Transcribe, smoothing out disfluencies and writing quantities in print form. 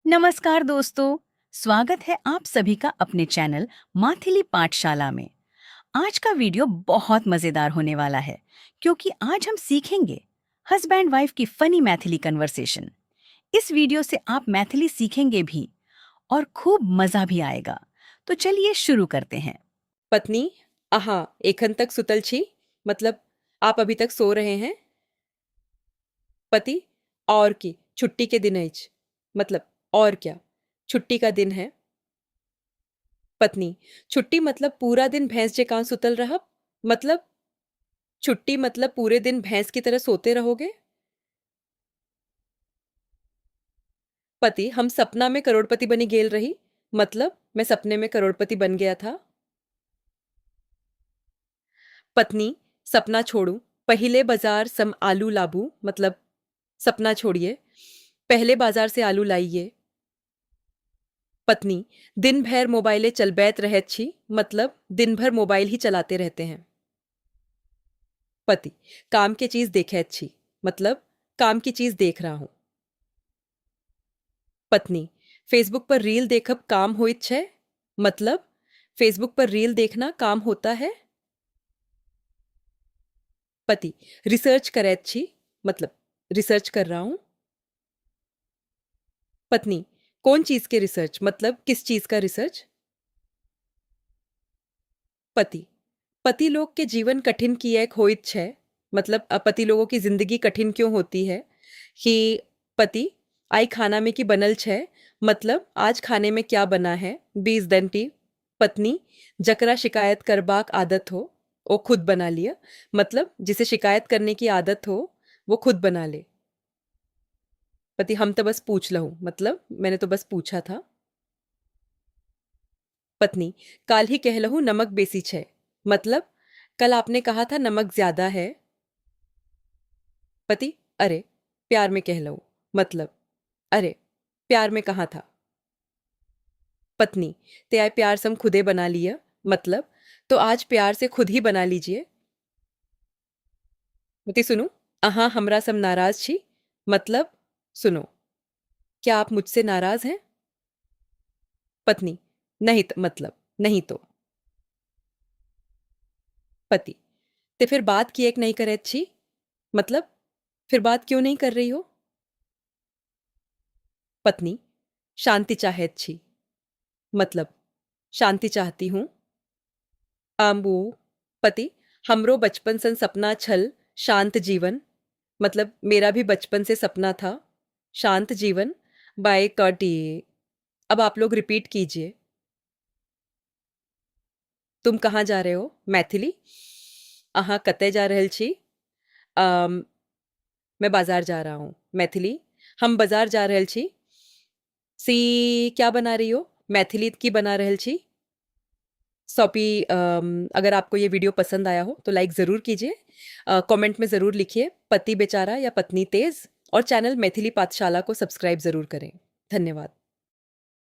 नमस्कार दोस्तों, स्वागत है आप सभी का अपने चैनल माथिली पाठशाला में। आज का वीडियो बहुत मजेदार होने वाला है क्योंकि आज हम सीखेंगे हस्बैंड वाइफ की फनी मैथिली कन्वर्सेशन। इस वीडियो से आप मैथिली सीखेंगे भी और खूब मजा भी आएगा। तो चलिए शुरू करते हैं। पत्नी, आहा एखन तक सुतल छी? मतलब आप अभी तक सो रहे हैं? पति, और की छुट्टी के दिन अछि। मतलब और क्या, छुट्टी का दिन है। पत्नी, छुट्टी मतलब पूरा दिन भैंस जे कां सुतल रहब? मतलब छुट्टी मतलब पूरे दिन भैंस की तरह सोते रहोगे? पति, हम सपना में करोड़पति बनी गेल रही। मतलब मैं सपने में करोड़पति बन गया था। पत्नी, सपना छोड़ू, पहिले बाजार सम आलू लाबू। मतलब सपना छोड़िए, पहले बाजार से आलू लाइए। पत्नी, दिन भर मोबाइले चलबैत रहैत छी। मतलब दिन भर मोबाइल ही चलाते रहते हैं। पति, काम के चीज देखैत छी। मतलब काम की चीज देख रहा हूं। पत्नी, फेसबुक पर रील देखब काम होइत छै? मतलब फेसबुक पर रील देखना काम होता है। पति, रिसर्च करैत छी। मतलब रिसर्च कर रहा हूं। पत्नी, कौन चीज के रिसर्च? मतलब किस चीज का रिसर्च? पति, पति लोग के जीवन कठिन किएक होइत छै? मतलब पति लोगों की जिंदगी कठिन क्यों होती है? कि पति, आई खाना में की बनल छै? मतलब आज खाने में क्या बना है? बीस दंती। पत्नी, जकरा शिकायत करबाक आदत हो वो खुद बना लिया। मतलब जिसे शिकायत करने की आदत हो वो खुद बना ले। पति, हम तो बस पूछ लहू। मतलब मैंने तो बस पूछा था। पत्नी, काल ही कह लहू नमक बेसी छै। मतलब कल आपने कहा था नमक ज्यादा है। पति, अरे प्यार में कह लहू। मतलब अरे प्यार में कहा था। पत्नी, ते आय प्यार सम खुदे बना लिया। मतलब तो आज प्यार से खुद ही बना लीजिए। पति, सुनो, अहाँ हमरा सम नाराज छी। मतलब सुनो, क्या आप मुझसे नाराज हैं? पत्नी, नहीं मतलब नहीं तो। पति, ते फिर बात की एक नहीं करे छी। मतलब फिर बात क्यों नहीं कर रही हो? पत्नी, शांति चाहेत छी। मतलब शांति चाहती हूं। आम्बू। पति, हमरो बचपन सन सपना छल शांत जीवन। मतलब मेरा भी बचपन से सपना था शांत जीवन। बाय कटी। अब आप लोग रिपीट कीजिए। तुम कहाँ जा रहे हो? मैथिली, अहाँ कते जा रहल छी? अम, मैं बाजार जा रहा हूँ। मैथिली, हम बाजार जा रहल छी। सी, क्या बना रही हो? मैथिली, की बना रहल छी। सॉपी, अगर आपको ये वीडियो पसंद आया हो तो लाइक ज़रूर कीजिए। कमेंट में ज़रूर लिखिए पति बेचारा या पत्नी तेज। और चैनल मैथिली पाठशाला को सब्सक्राइब ज़रूर करें। धन्यवाद।